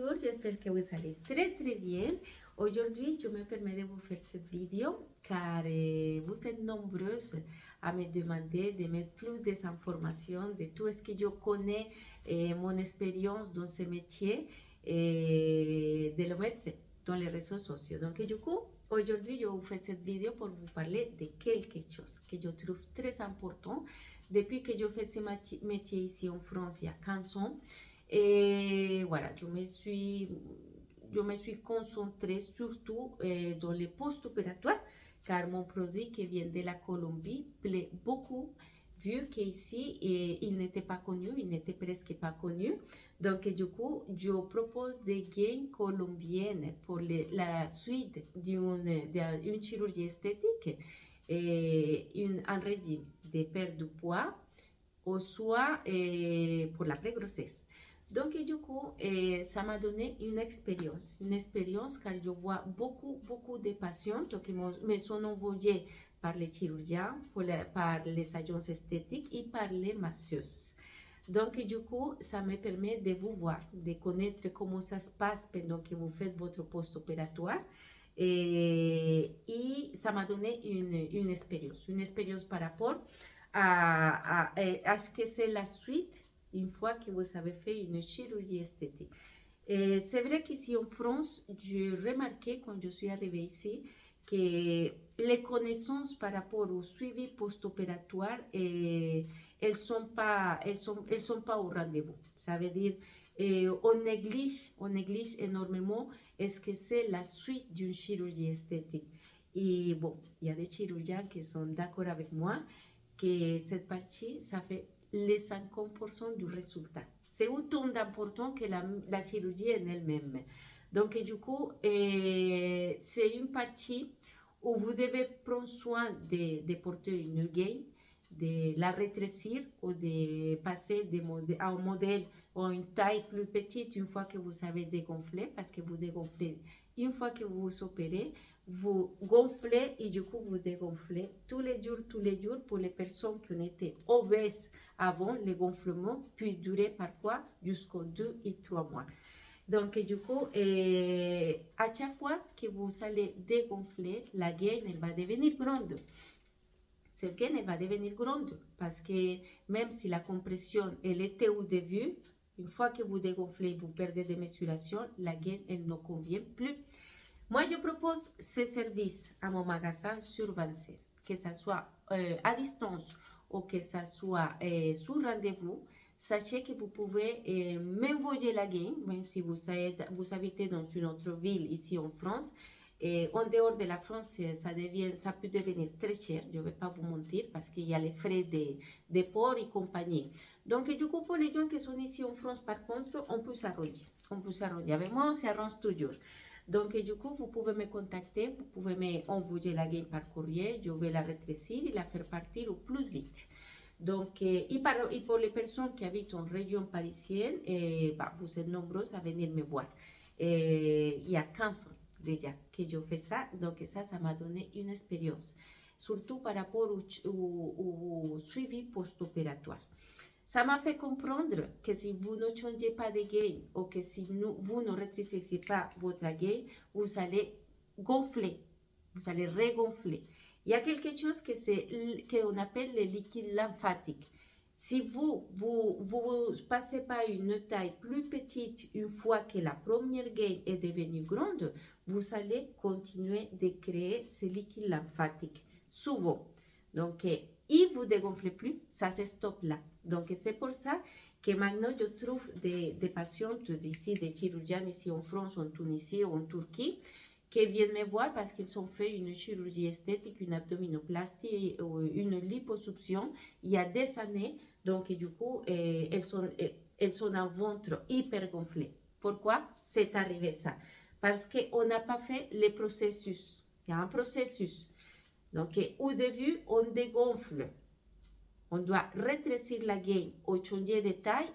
Bonjour, j'espère que vous allez très bien. Aujourd'hui, je me permets de vous faire cette vidéo car vous êtes nombreuses à me demander de mettre plus d'informations de tout ce que je connais et mon expérience dans ce métier et de le mettre dans les réseaux sociaux. Donc du coup, aujourd'hui, je vous fais cette vidéo pour vous parler de quelque chose que je trouve très important depuis que je fais ce métier ici en France il y a 15 ans. Et voilà, je me suis concentrée surtout dans les post-opératoires car mon produit qui vient de la Colombie plaît beaucoup vu qu'ici il n'était pas connu, il n'était presque pas connu. Donc du coup, je propose des gains colombiennes pour la suite d'une chirurgie esthétique et un régime de perte de poids ou soit pour la pré-grossesse. Donc, du coup, ça m'a donné une expérience car je vois beaucoup de patientes qui me sont envoyées par les chirurgiens, par les agences esthétiques et par les masseuses. Donc, du coup, ça me permet de vous voir, de connaître comment ça se passe pendant que vous faites votre post-opératoire. Et ça m'a donné une expérience par rapport à ce que c'est la suite une fois que vous avez fait une chirurgie esthétique. C'est vrai qu'ici en France, j'ai remarqué quand je suis arrivée ici que les connaissances par rapport au suivi post-opératoire, elles sont pas au rendez-vous. Ça veut dire on néglige énormément est-ce que c'est la suite d'une chirurgie esthétique. Et bon, il y a des chirurgiens qui sont d'accord avec moi que cette partie, ça fait les 50% du résultat. C'est autant d'important que la chirurgie en elle-même. Donc, du coup, c'est une partie où vous devez prendre soin de porter une gaine, de la rétrécir ou de passer à un modèle ou une taille plus petite une fois que vous savez dégonfler, parce que vous dégonflez une fois que vous vous opérez, vous gonflez et du coup vous dégonflez tous les jours. Pour les personnes qui ont été obèses avant, le gonflement peut durer parfois jusqu'aux 2 et 3 mois. Donc du coup, à chaque fois que vous allez dégonfler, la gaine elle va devenir grande. Cette gaine elle va devenir grande parce que même si la compression elle était au début, une fois que vous dégonflez, vous perdez des mensurations, la gaine elle ne convient plus. Moi, je propose ce service à mon magasin sur Vincennes, que ce soit à distance ou que ce soit sur rendez-vous. Sachez que vous pouvez m'envoyer la gaine, même si vous habitez dans une autre ville ici en France. En dehors de la France, ça peut devenir très cher, je ne vais pas vous mentir, parce qu'il y a les frais de port et compagnie. Donc, du coup, pour les gens qui sont ici en France, par contre, on peut s'arranger. Avec moi, on s'arrange toujours. Donc, du coup, vous pouvez me contacter, vous pouvez m'envoyer la gaine par courrier, je vais la rétrécir et la faire partir au plus vite. Donc, et pour les personnes qui habitent en région parisienne, vous êtes nombreuses à venir me voir. Il y a 15 ans déjà que je fais ça, donc ça m'a donné une expérience, surtout par rapport au suivi post-opératoire. Ça m'a fait comprendre que si vous ne changez pas de gain ou que si vous ne rétrécissez pas votre gain, vous allez gonfler, vous allez regonfler. Il y a quelque chose qu'on appelle le liquide lymphatique. Si vous passez pas une taille plus petite une fois que la première gaine est devenue grande, vous allez continuer de créer ce liquide lymphatique souvent. Donc, et vous dégonflez plus, ça se stoppe là. Donc, c'est pour ça que maintenant, je trouve des patientes d'ici, des chirurgiens ici en France, en Tunisie ou en Turquie, qui viennent me voir parce qu'ils ont fait une chirurgie esthétique, une abdominoplastie ou une liposuction il y a des années. Donc, du coup, elles sont un ventre hyper gonflé. Pourquoi c'est arrivé ça? Parce qu'on n'a pas fait le processus. Il y a un processus. Donc, au début, on dégonfle. On doit rétrécir la gaine ou changer de taille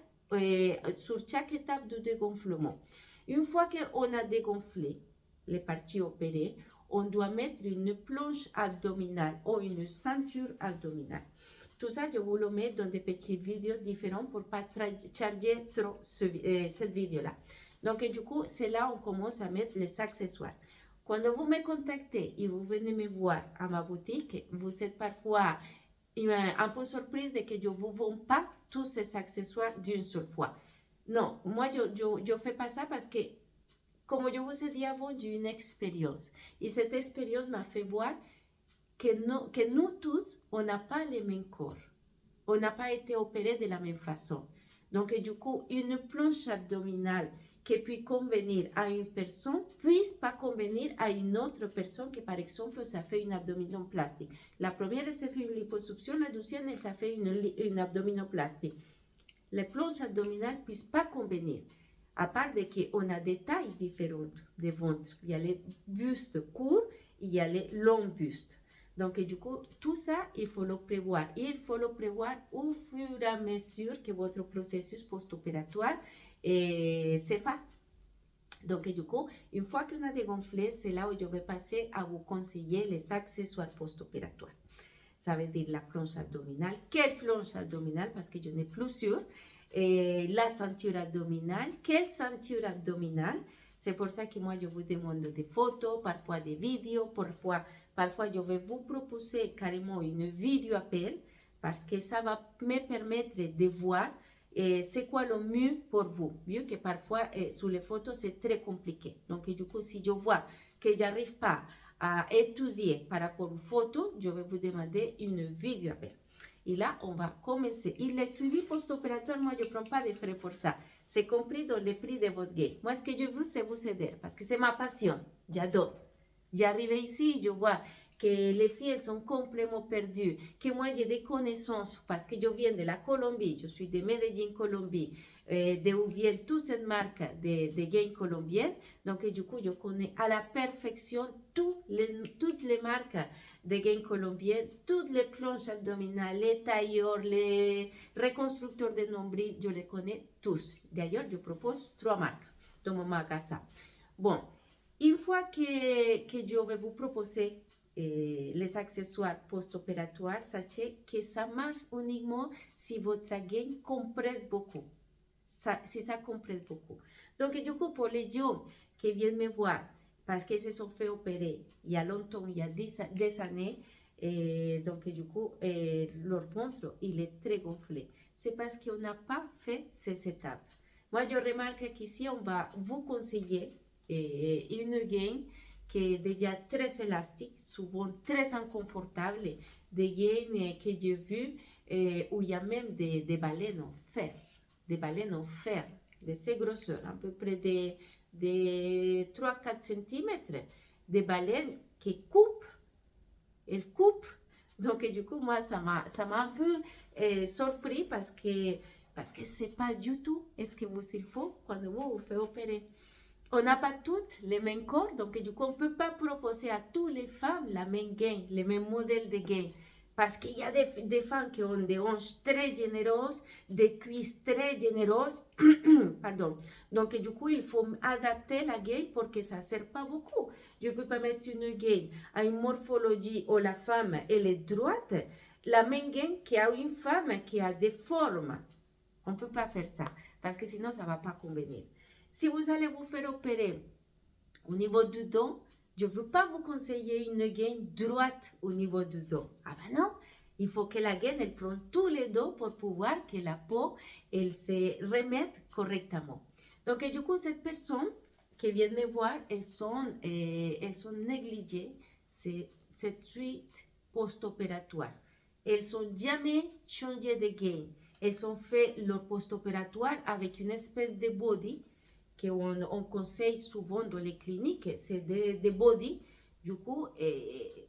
sur chaque étape du dégonflement. Une fois qu'on a dégonflé les parties opérées, on doit mettre une planche abdominale ou une ceinture abdominale. Tout ça, je vous le mets dans des petites vidéos différentes pour ne pas charger trop cette vidéo-là. Donc, du coup, c'est là où on commence à mettre les accessoires. Quand vous me contactez et vous venez me voir à ma boutique, vous êtes parfois un peu surprise de que je ne vous vends pas tous ces accessoires d'une seule fois. Non, moi, je fais pas ça parce que, comme je vous ai dit avant, j'ai une expérience. Et cette expérience m'a fait voir que nous tous, on n'a pas les mêmes corps. On n'a pas été opérés de la même façon. Donc, du coup, une planche abdominale qui puisse convenir à une personne, puisse pas convenir à une autre personne qui, par exemple, ça fait une abdominoplastie. La première, elle s'est fait une liposuction, la deuxième, elle s'est fait une abdominoplastie. Les planches abdominales ne puissent pas convenir. À part de qu'on a des tailles différentes de ventre. Il y a les bustes courts, il y a les longs bustes. Donc, du coup, tout ça, il faut le prévoir. Il faut le prévoir au fur et à mesure que votre processus post-opératoire s'efface. Donc, du coup, une fois qu'on a dégonflé, c'est là où je vais passer à vous conseiller les accessoires post-opératoires. Ça veut dire la planche abdominale. Quelle planche abdominale? Parce que je n'ai plus sûr. La ceinture abdominale. Quelle ceinture abdominale? C'est pour ça que moi, je vous demande des photos, parfois des vidéos, parfois je vais vous proposer carrément une vidéo appel parce que ça va me permettre de voir c'est quoi le mieux pour vous. Vu que parfois, sur les photos, c'est très compliqué. Donc, du coup, si je vois que je n'arrive pas à étudier par rapport aux photos, je vais vous demander une vidéo appel. Et là, on va commencer. Et le suivi post-opératoire, moi, je ne prends pas de frais pour ça. C'est compris dans le prix de votre gain. Moi, ce que je veux, c'est vous aider parce que c'est ma passion. J'adore. J'arrive ici, je vois que les filles sont complètement perdues, que moi j'ai des connaissances parce que je viens de la Colombie, je suis de Medellín, Colombie, d'où vient toute cette marque de gains colombiennes. Donc, du coup, je connais à la perfection toutes les marques de gains colombiennes, toutes les planches abdominales, les tailleurs, les reconstructeurs de nombril, je les connais tous. D'ailleurs, je propose 3 marques dans mon magasin. Bon, une fois que je vais vous proposer les accessoires post-opératoires, sachez que ça marche uniquement si votre gain compresse beaucoup. Si ça compresse beaucoup. Donc, du coup, pour les gens qui viennent me voir parce qu'ils se sont fait opérer il y a longtemps, il y a des années, donc, du coup, leur ventre, il est très gonflé. C'est parce qu'on n'a pas fait ces étapes. Moi, je remarque qu'ici, on va vous conseiller une gain qui est déjà très élastique, souvent très inconfortable, des gains que j'ai vus où il y a même des baleines en fer, de ces grosseurs, à peu près de 3-4 cm, des baleines qui coupent, elles coupent. Donc, du coup, moi, ça m'a un peu surpris parce que c'est pas du tout ce que vous il faut quand vous vous faites opérer. On n'a pas toutes les mêmes corps, donc du coup, on ne peut pas proposer à toutes les femmes la même gain, les mêmes modèles de gain. Parce qu'il y a des femmes qui ont des hanches très généreuses, des cuisses très généreuses. Pardon. Donc, du coup, il faut adapter la gain pour que ça ne sert pas beaucoup. Je ne peux pas mettre une gain à une morphologie où la femme elle est droite, la même gain qu'à une femme qui a des formes. On ne peut pas faire ça, parce que sinon, ça ne va pas convenir. Si vous allez vous faire opérer au niveau du dos, je ne veux pas vous conseiller une gaine droite au niveau du dos. Ah ben non, il faut que la gaine, elle prenne tous les dos pour pouvoir que la peau, elle se remette correctement. Donc, du coup, cette personne qui vient me voir, elles sont négligées cette suite post-opératoire. Elles n'ont jamais changé de gaine. Elles ont fait leur post-opératoire avec une espèce de body qu'on conseille souvent dans les cliniques, c'est des body. Du coup,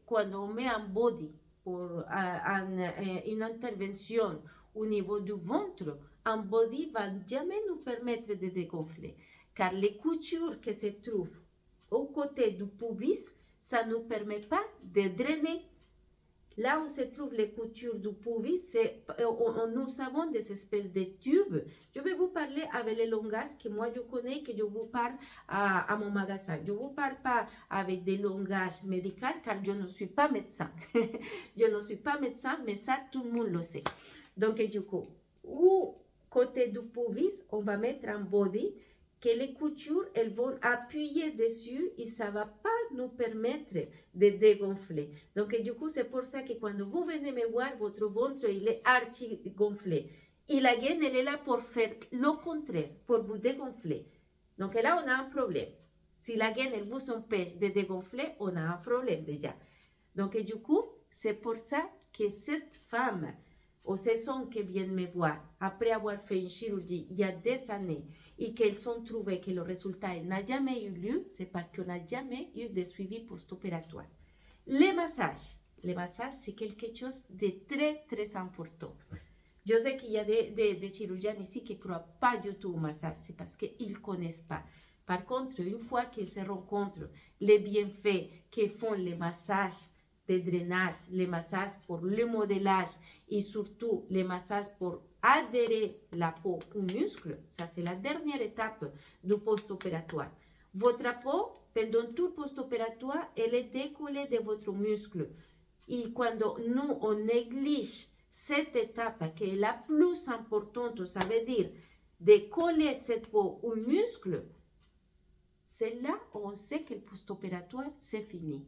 quand on met un body pour une intervention au niveau du ventre, un body va jamais nous permettre de dégonfler. Car les coutures qui se trouvent au côté du pubis, ça ne nous permet pas de drainer. Là où se trouvent les coutures du pubis, nous avons des espèces de tubes. Je vais vous parler avec les langages que moi je connais, que je vous parle à mon magasin. Je ne vous parle pas avec des langages médicaux car je ne suis pas médecin. Je ne suis pas médecin, mais ça, tout le monde le sait. Donc, du coup, au côté du pubis, on va mettre un body que les coutures, elles vont appuyer dessus et ça ne va pas nous permettre de dégonfler. Donc, du coup, c'est pour ça que quand vous venez me voir, votre ventre, il est archi-gonflé. Et la gaine, elle est là pour faire le contraire, pour vous dégonfler. Donc là, on a un problème. Si la gaine, elle vous empêche de dégonfler, on a un problème déjà. Donc, du coup, c'est pour ça que cette femme, ou ces hommes qui viennent me voir, après avoir fait une chirurgie il y a des années, et qu'elles ont trouvé que le résultat n'a jamais eu lieu, c'est parce qu'on n'a jamais eu de suivi post-opératoire. Les massages, c'est quelque chose de très, très important. Je sais qu'il y a des chirurgiens ici qui ne croient pas du tout au massage, c'est parce qu'ils ne connaissent pas. Par contre, une fois qu'ils se rencontrent les bienfaits que font les massages de drainage, les massages pour le modélage et surtout les massages pour adhérer la peau aux muscles, ça c'est la dernière étape du post-opératoire. Votre peau, pendant tout le post-opératoire, elle est décollée de votre muscle. Et quand nous, on néglige cette étape qui est la plus importante, ça veut dire de coller cette peau aux muscles, c'est là où on sait que le post-opératoire, c'est fini.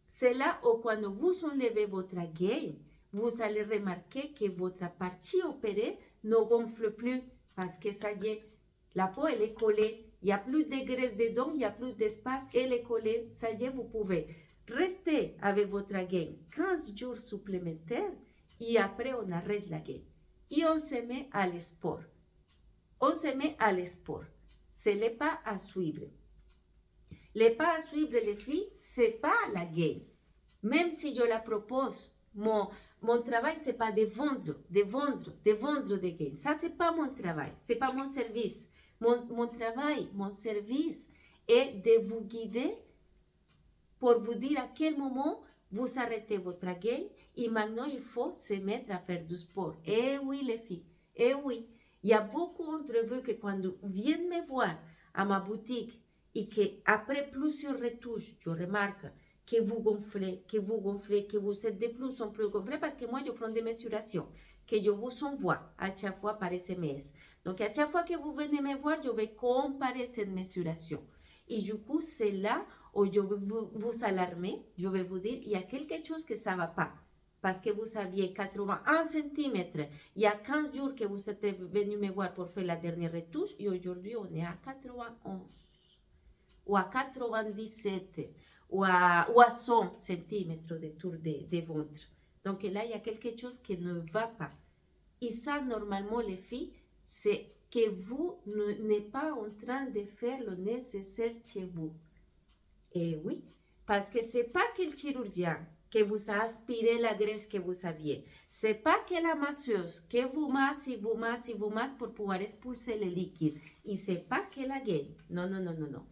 C'est là où quand vous enlevez votre gaine, vous allez remarquer que votre partie opérée ne gonfle plus parce que ça y est, la peau elle est collée, il n'y a plus de graisse dedans, il n'y a plus d'espace, elle est collée, ça y est, vous pouvez rester avec votre gaine 15 jours supplémentaires et après on arrête la gaine. Et on se met à l'esport. On se met à l'esport. C'est les pas à suivre. Les pas à suivre, les filles, c'est pas la gaine. Même si je la propose, mon travail, c'est pas de vendre des gaines. Ça, c'est pas mon travail, c'est pas mon service. Mon travail, mon service est de vous guider pour vous dire à quel moment vous arrêtez votre gaine et maintenant il faut se mettre à faire du sport. Eh oui, les filles, eh oui. Il y a beaucoup d'entre vous que quand viennent me voir à ma boutique, et qu'après plusieurs retouches, je remarque que vous gonflez, que vous êtes de plus en plus gonflé parce que moi, je prends des mesurations que je vous envoie à chaque fois par SMS. Donc, à chaque fois que vous venez me voir, je vais comparer cette mesuration. Et du coup, c'est là où je vais vous alarmer, je vais vous dire, il y a quelque chose que ça ne va pas. Parce que vous aviez 81 cm il y a 15 jours que vous êtes venu me voir pour faire la dernière retouche et aujourd'hui, on est à 91. Ou à 97, ou à 100 cm de tour de ventre. Donc là, il y a quelque chose qui ne va pas. Et ça, normalement, les filles, c'est que vous n'êtes pas en train de faire le nécessaire chez vous. Et oui, parce que ce n'est pas que le chirurgien qui vous a aspiré la graisse que vous aviez. Ce n'est pas que la masseuse qui vous masse et vous masse et vous masse pour pouvoir expulser le liquide. Et ce n'est pas que la gaine. Non, non, non, non, non.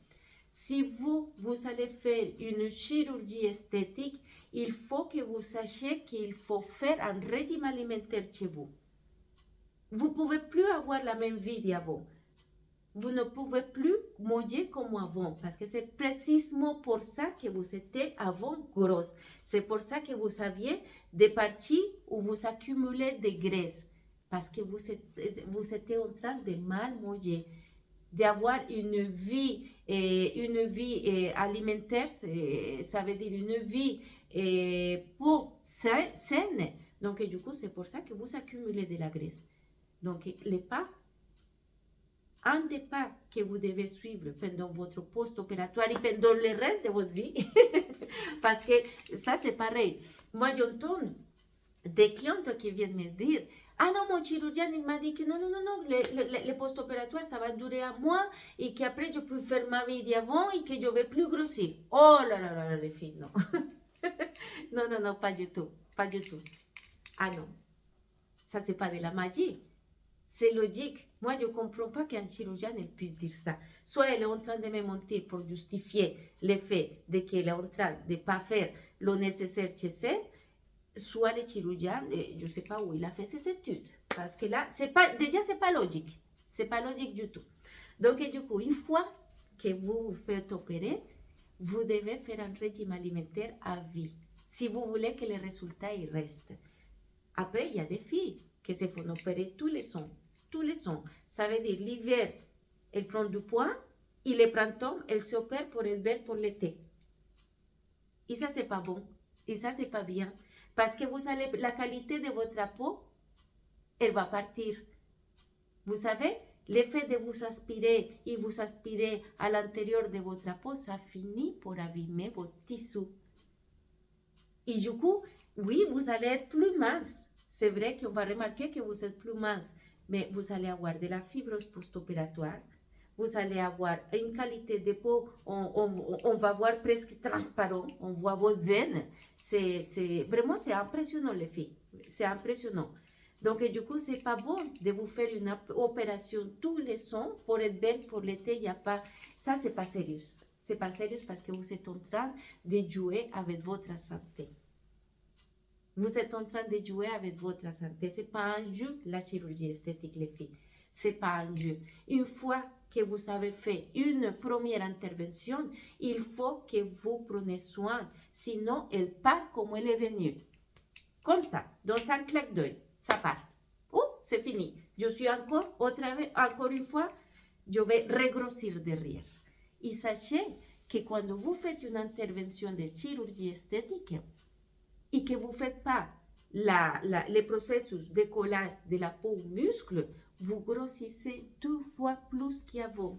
Si vous allez faire une chirurgie esthétique, il faut que vous sachiez qu'il faut faire un régime alimentaire chez vous. Vous ne pouvez plus avoir la même vie d'avant. Vous ne pouvez plus manger comme avant parce que c'est précisément pour ça que vous étiez avant grosse. C'est pour ça que vous aviez des parties où vous accumulez des graisses parce que vous étiez en train de mal manger, d'avoir une vie alimentaire, ça veut dire une vie saine. Donc, du coup, c'est pour ça que vous accumulez de la graisse. Donc, les pas, un des pas que vous devez suivre pendant votre post-opératoire et pendant le reste de votre vie, parce que ça, c'est pareil. Moi, j'entends des clientes qui viennent me dire, ah non, mon chirurgien, il m'a dit que non, le post-opératoire, ça va durer un mois et qu'après, je peux faire ma vie d'avant et que je vais plus grossir. Oh là là là, les filles, non. non, pas du tout, pas du tout. Ah non, ça, c'est pas de la magie. C'est logique. Moi, je ne comprends pas qu'un chirurgien elle puisse dire ça. Soit elle est en train de me mentir pour justifier le fait qu'elle est en train de ne pas faire le nécessaire chez elle, soit le chirurgien, je ne sais pas où il a fait ses études. Parce que là, c'est pas logique. C'est pas logique du tout. Donc, du coup, une fois que vous vous faites opérer, vous devez faire un régime alimentaire à vie. Si vous voulez que les résultats y restent. Après, il y a des filles qui se font opérer tous les ans. Ça veut dire l'hiver, Elle prend du poids, et le printemps, elle s'opère pour être belle pour l'été. Et ça, c'est pas bon. Et ça, c'est pas bien. Parce que vous allez, la qualité de votre peau, elle va partir. Vous savez, l'effet de vous aspirer et vous aspirer à l'intérieur de votre peau, ça finit pour abîmer votre tissu. Et du coup, oui, vous allez être plus mince. C'est vrai qu'on va remarquer que vous êtes plus mince, mais vous allez avoir de la fibrose post-opératoire. Vous allez avoir une qualité de peau, on va voir presque transparent, on voit vos veines. Vraiment, c'est impressionnant les filles. C'est impressionnant. Donc, du coup, c'est pas bon de vous faire une opération tous les ans pour être belle pour l'été. Il n'y a pas, ça, c'est pas sérieux. C'est pas sérieux parce que vous êtes en train de jouer avec votre santé. Vous êtes en train de jouer avec votre santé. C'est pas un jeu, la chirurgie esthétique, les filles. C'est pas un jeu. Une fois que vous avez fait une première intervention, il faut que vous preniez soin. Sinon, elle part comme elle est venue. Comme ça, dans un claque d'œil, ça part. Oh, c'est fini. Je suis encore une fois, je vais regrossir derrière. Et sachez que quand vous faites une intervention de chirurgie esthétique et que vous ne faites pas les processus de collage de la peau au muscle, vous grossissez 2 fois plus qu'avant.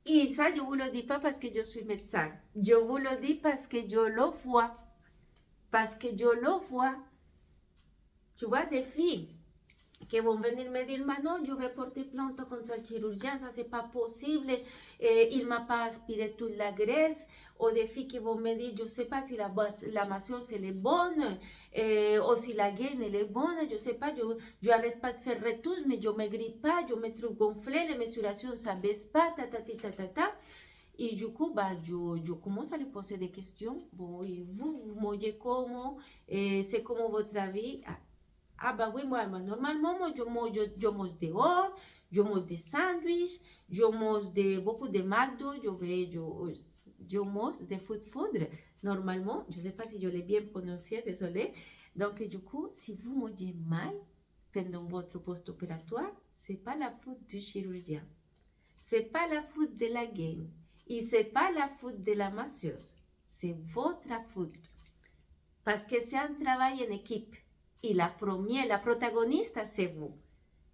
Et ça, je ne vous le dis pas parce que je suis médecin. Je vous le dis parce que je le vois. Parce que je le vois. Tu vois, des filles qui vont venir me dire, non, je vais porter plainte contre le chirurgien, ça c'est pas possible, il m'a pas aspiré toute la graisse, ou des filles qui vont me dire, je sais pas si la massage elle est bonne, ou si la gaine elle est bonne, je sais pas, je arrête pas de faire retouche, mais je maigris pas, je me trouve gonflée, les mensurations ça baisse pas, ta. Et du coup, je commence à lui poser des questions. Bon, et vous mangez comment? C'est comment votre avis? Oui, moi, normalement, moi, je mange dehors, je mange des sandwichs, je mange beaucoup de McDo, je mange des food. Normalement, je ne sais pas si je l'ai bien prononcé, désolé. Donc, du coup, si vous mangez mal pendant votre post-opératoire, ce n'est pas la faute du chirurgien. Ce n'est pas la faute de la gaine. Et ce n'est pas la faute de la masseuse. C'est votre faute. Parce que c'est un travail en équipe. Et la protagoniste, c'est vous.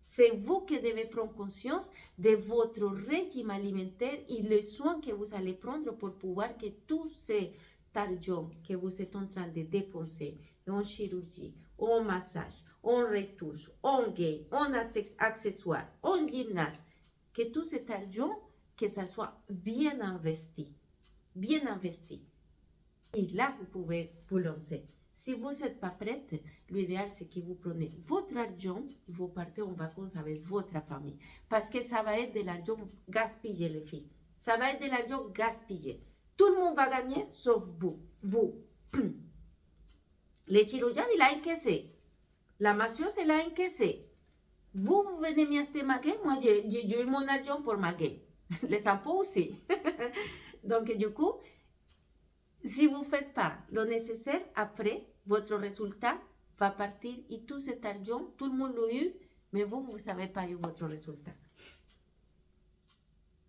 C'est vous qui devez prendre conscience de votre régime alimentaire et les soins que vous allez prendre pour pouvoir que tout cet argent que vous êtes en train de dépenser en chirurgie, en massage, en retouche, en gain, en accessoires, en gymnase, que tout cet argent, que ça soit bien investi. Bien investi. Et là, vous pouvez vous lancer. Si vous n'êtes pas prête, l'idéal, c'est que vous prenez votre argent et vous partez en vacances avec votre famille. Parce que ça va être de l'argent gaspillé, les filles. Ça va être de l'argent gaspillé. Tout le monde va gagner, sauf vous. Le chirurgien, il a encaissé. La masseuse, elle a encaissé. Vous venez m'acheter ma gaine, moi, j'ai eu mon argent pour ma gaine. Les impôts aussi. Donc, du coup, si vous ne faites pas le nécessaire, après, votre résultat va partir et tout cet argent, tout le monde l'a eu, mais vous ne savez pas eu votre résultat.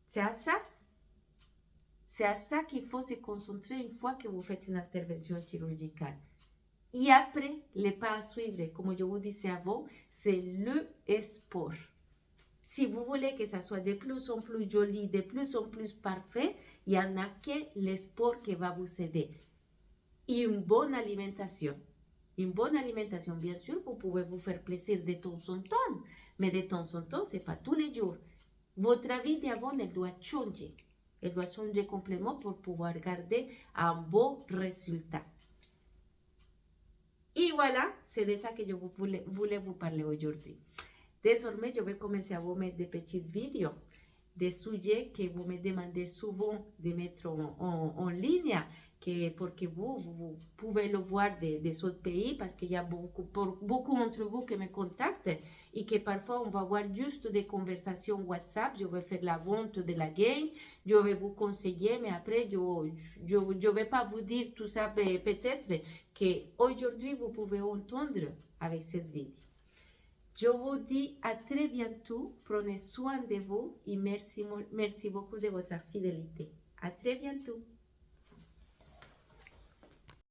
C'est à ça qu'il faut se concentrer une fois que vous faites une intervention chirurgicale. Et après, les pas à suivre, comme je vous disais avant, c'est le sport. Si vous voulez que ça soit de plus en plus joli, de plus en plus parfait, il n'y en a que le sport qui va vous aider. Et une bonne alimentation. Une bonne alimentation, bien sûr, vous pouvez vous faire plaisir de temps en temps, mais de temps en temps, ce n'est pas tous les jours. Votre vie d'avant, elle doit changer. Elle doit changer complètement pour pouvoir garder un beau résultat. Et voilà, c'est de ça que je voulais vous parler aujourd'hui. Désormais, je vais commencer à vous mettre des petites vidéos, des sujets que vous me demandez souvent de mettre en ligne, pour que vous pouvez le voir des autres pays, parce qu'il y a beaucoup d'entre vous qui me contactent et que parfois on va avoir juste des conversations WhatsApp. Je vais faire la vente de la gaine, je vais vous conseiller, mais après, je ne vais pas vous dire tout ça. Peut-être qu'aujourd'hui, vous pouvez entendre avec cette vidéo. Je vous dis à très bientôt. Prenez soin de vous et merci beaucoup de votre fidélité. À très bientôt.